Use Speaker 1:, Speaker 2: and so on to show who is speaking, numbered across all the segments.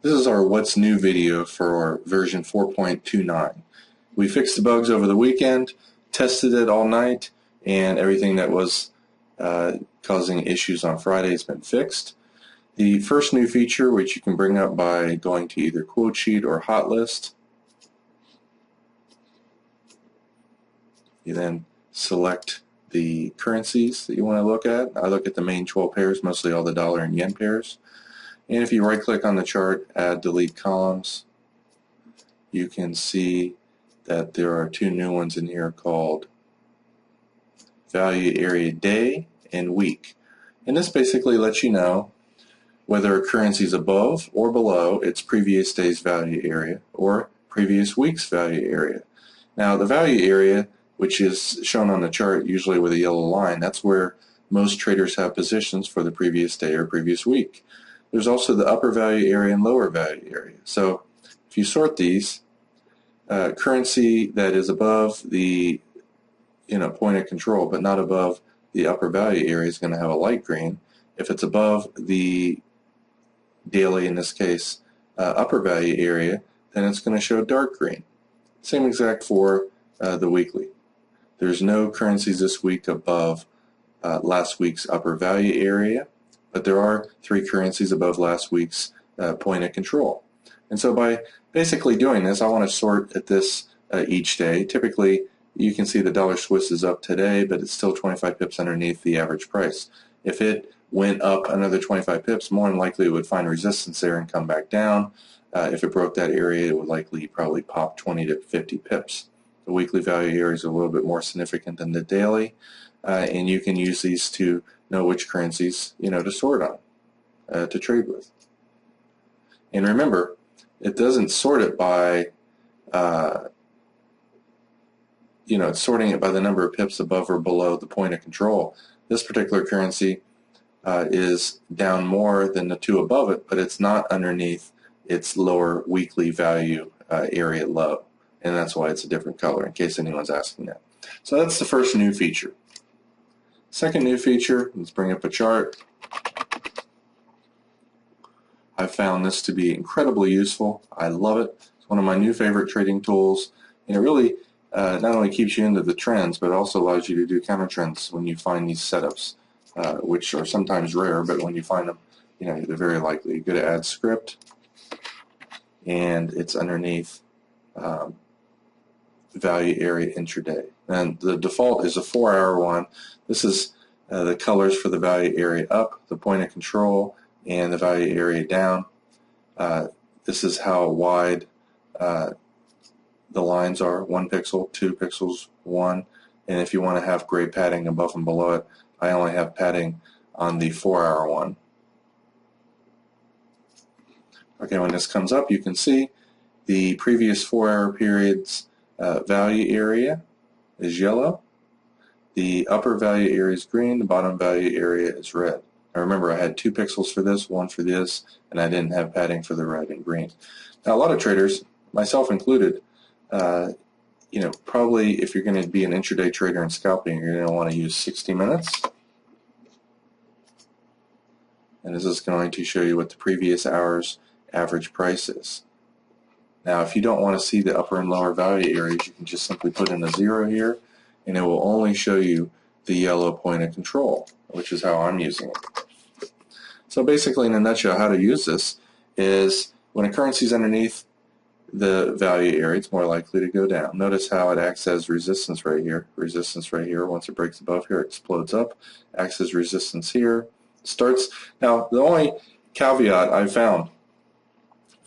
Speaker 1: This is our What's New video for version 4.29. We fixed the bugs over the weekend, tested it all night, and everything that was causing issues on Friday has been fixed. The first new feature, which you can bring up by going to either quote sheet or hotlist, you then select the currencies that you want to look at. I look at the main 12 pairs, mostly all the dollar and yen pairs. And if you right click on the chart, add delete columns, you can see that there are two new ones in here called Value Area Day and Week. And this basically lets you know whether a currency is above or below its previous day's value area or previous week's value area. Now the value area, which is shown on the chart usually with a yellow line, that's where most traders have positions for the previous day or previous week. There's also the upper value area and lower value area. So if you sort these, currency that is above the point of control but not above the upper value area is going to have a light green. If it's above the daily, in this case, upper value area, then it's going to show dark green. Same exact for the weekly. There's no currencies this week above last week's upper value area, but there are 3 currencies above last week's point of control. And so by basically doing this, I want to sort at this each day. Typically, you can see the dollar Swiss is up today, but it's still 25 pips underneath the average price. If it went up another 25 pips, more than likely it would find resistance there and come back down. If it broke that area, it would likely probably pop 20 to 50 pips. The weekly value area is a little bit more significant than the daily, and you can use these to know which currencies to sort on, to trade with. And remember, it doesn't sort it by it's sorting it by the number of pips above or below the point of control. This particular currency is down more than the 2 above it, but it's not underneath its lower weekly value area low, and that's why it's a different color, in case anyone's asking that. So that's the first new feature. Second new feature, let's bring up a chart. I found this to be incredibly useful. I love it. It's one of my new favorite trading tools, and it really not only keeps you into the trends, but also allows you to do counter trends when you find these setups, which are sometimes rare, but when you find them, they're very likely. You go to add script, and it's underneath Value Area Intraday. And the default is a 4-hour one. This is the colors for the value area up, the point of control, and the value area down. This is how wide the lines are: 1 pixel, 2 pixels, 1. And if you want to have gray padding above and below it, I only have padding on the 4-hour one. Okay, when this comes up, you can see the previous 4-hour period's value area is yellow. The upper value area is green. The bottom value area is red. Now remember, I had 2 pixels for this, 1 for this, and I didn't have padding for the red and green. Now a lot of traders, myself included, probably if you're going to be an intraday trader and scalping, you're going to want to use 60 minutes. And this is going to show you what the previous hour's average price is. Now if you don't want to see the upper and lower value areas, you can just simply put in a 0 here, and it will only show you the yellow point of control, which is how I'm using it. So basically, in a nutshell, how to use this is when a currency is underneath the value area, it's more likely to go down. Notice how it acts as resistance right here. Resistance right here. Once it breaks above here, it explodes up. Acts as resistance here. Starts. Now, the only caveat I found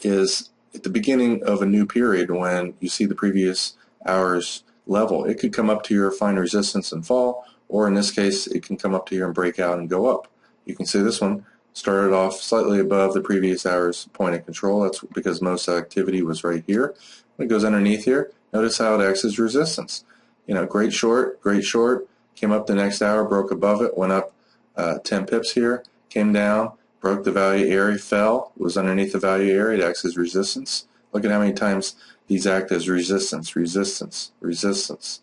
Speaker 1: is at the beginning of a new period, when you see the previous hour's level, it could come up to here, find resistance and fall, or in this case, it can come up to here and break out and go up. You can see this one started off slightly above the previous hour's point of control. That's because most activity was right here. When it goes underneath here, notice how it acts as resistance. Great short, came up the next hour, broke above it, went up 10 pips here, came down, broke the value area, fell, was underneath the value area, it acts as resistance. Look at how many times these act as resistance, resistance, resistance,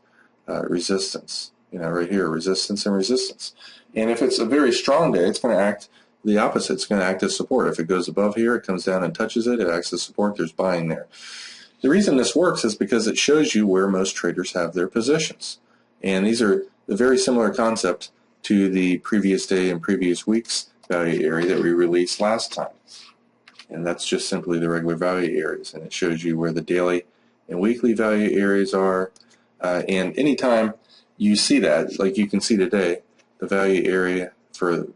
Speaker 1: resistance. Right here, resistance and resistance. And if it's a very strong day, it's going to act the opposite. It's going to act as support. If it goes above here, it comes down and touches it, it acts as support, there's buying there. The reason this works is because it shows you where most traders have their positions. And these are a very similar concept to the previous day and previous week's value area that we released last time. And that's just simply the regular value areas. And it shows you where the daily and weekly value areas are. And anytime you see that, like you can see today, the value area for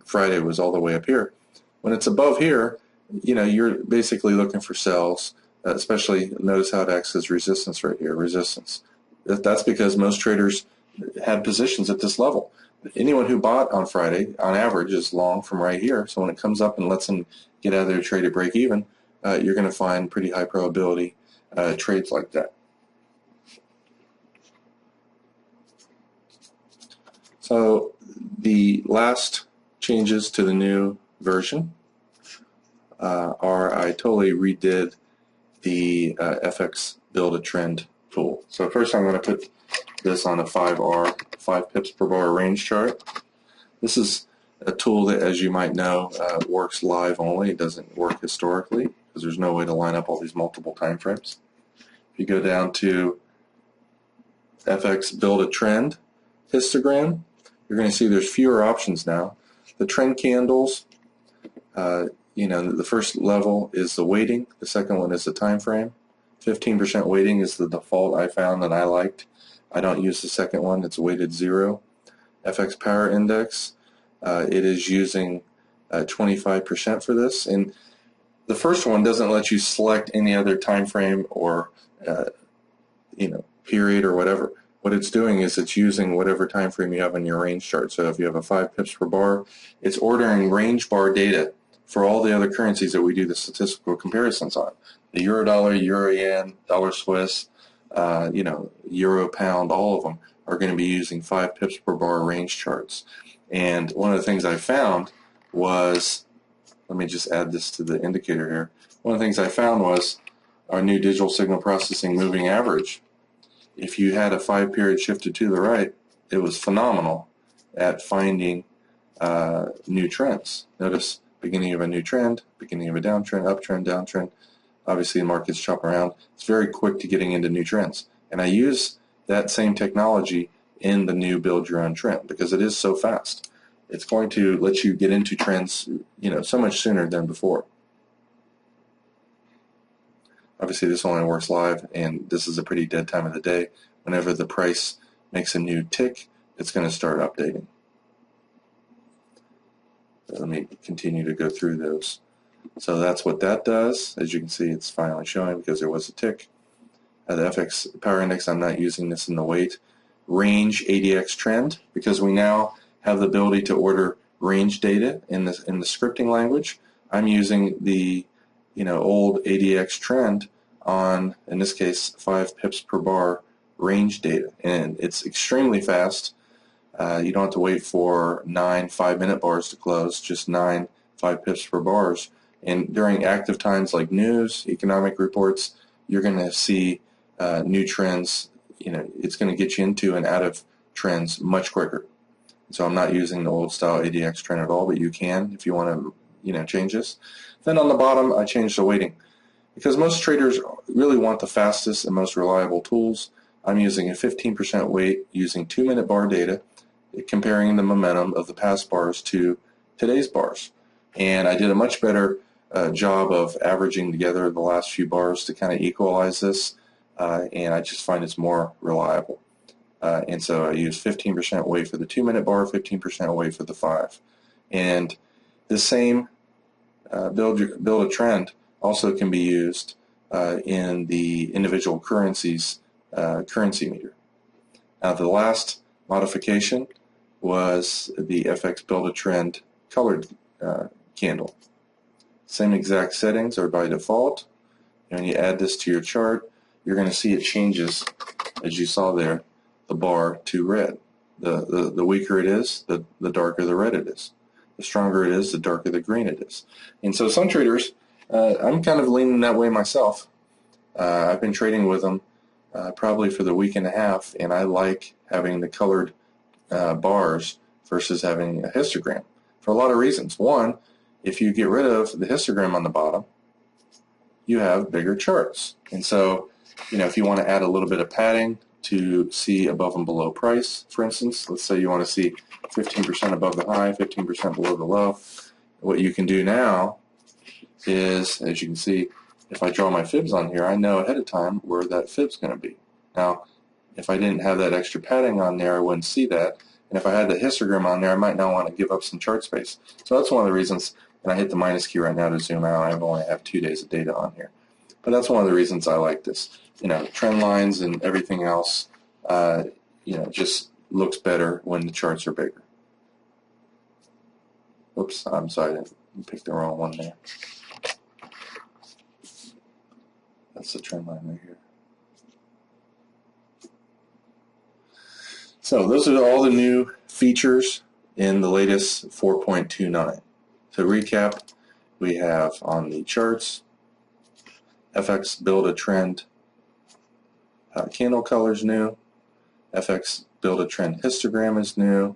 Speaker 1: Friday was all the way up here. When it's above here, you're basically looking for sells, especially notice how it acts as resistance right here, resistance. That's because most traders had positions at this level. Anyone who bought on Friday, on average, is long from right here. So when it comes up and lets them get out of their trade at break even, you're going to find pretty high probability trades like that. So the last changes to the new version are I totally redid the FX build a trend tool. So first I'm going to put this on a 5R, 5 pips per bar range chart. This is a tool that, as you might know, works live only. It doesn't work historically because there's no way to line up all these multiple time frames. If you go down to FX build a trend histogram, you're going to see there's fewer options now. The trend candles, the first level is the weighting. The second one is the time frame. 15% weighting is the default I found that I liked. I don't use the second one. It's weighted 0. FX power index, it is using 25% for this. And the first one doesn't let you select any other time frame or period or whatever. What it's doing is it's using whatever time frame you have on your range chart. So if you have a 5 pips per bar, it's ordering range bar data for all the other currencies that we do the statistical comparisons on. The euro dollar, euro yen, dollar Swiss, euro pound, all of them are going to be using 5 pips per bar range charts. And one of the things I found was, let me just add this to the indicator here. One of the things I found was our new digital signal processing moving average. If you had a 5-period shifted to the right, it was phenomenal at finding new trends. Notice beginning of a new trend, beginning of a downtrend, uptrend, downtrend. Obviously the markets chop around. It's very quick to getting into new trends. And I use that same technology in the new build your own trend because it is so fast. It's going to let you get into trends, so much sooner than before. Obviously this only works live, and this is a pretty dead time of the day. Whenever the price makes a new tick, it's going to start updating. Let me continue to go through those. So that's what that does. As you can see, it's finally showing because there was a tick. The FX power index, I'm not using this in the weight. Range ADX trend, because we now have the ability to order range data in the scripting language. I'm using the old ADX trend on, in this case, 5 pips per bar range data, and it's extremely fast. You don't have to wait for 9 5-minute bars to close, just 9 5 pips per bars. And during active times like news, economic reports, you're going to see new trends. It's going to get you into and out of trends much quicker. So I'm not using the old style ADX trend at all, but you can if you want to change this. Then on the bottom, I changed the weighting. Because most traders really want the fastest and most reliable tools, I'm using a 15% weight using 2-minute bar data, comparing the momentum of the past bars to today's bars. And I did a much better job of averaging together the last few bars to kind of equalize this, and I just find it's more reliable. And so I use 15% weight for the 2-minute bar, 15% weight for the 5. And the same build a trend also can be used in the individual currencies currency meter. Now the last modification was the FX build a trend colored candle. Same exact settings are by default. And when you add this to your chart, you're going to see it changes, as you saw there, the bar to red. The weaker it is, the darker the red it is. The stronger it is, the darker the green it is. And so some traders, I'm kind of leaning that way myself. I've been trading with them probably for the week and a half, and I like having the colored bars versus having a histogram. for a lot of reasons. One, if you get rid of the histogram on the bottom, you have bigger charts. And so, if you want to add a little bit of padding to see above and below price, for instance, let's say you want to see 15% above the high, 15% below the low, what you can do now is, as you can see, if I draw my fibs on here, I know ahead of time where that fib's going to be. Now, if I didn't have that extra padding on there, I wouldn't see that. And if I had the histogram on there, I might not want to give up some chart space. So that's one of the reasons, and I hit the minus key right now to zoom out. I only have 2 days of data on here. But that's one of the reasons I like this. Trend lines and everything else, just looks better when the charts are bigger. Oops, I'm sorry, I picked the wrong one there. That's the trend line right here. So those are all the new features in the latest 4.29. To recap, we have on the charts, FX build a trend candle color is new, FX build a trend histogram is new.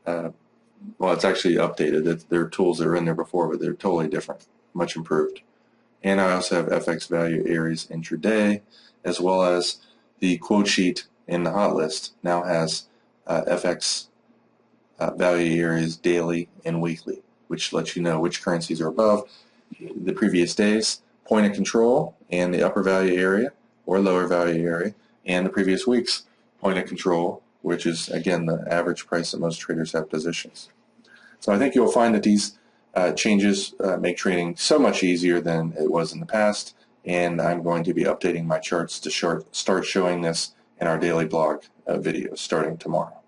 Speaker 1: Well, it's actually updated. There are tools that were in there before, but they're totally different, much improved. And I also have FX Value Areas Intraday, as well as the quote sheet in the hot list now has FX Value Areas daily and weekly, which lets you know which currencies are above the previous days, point of control, and the upper value area or lower value area, and the previous week's point of control, which is, again, the average price that most traders have positions. So I think you'll find that these changes make trading so much easier than it was in the past, and I'm going to be updating my charts to start showing this in our daily blog videos starting tomorrow.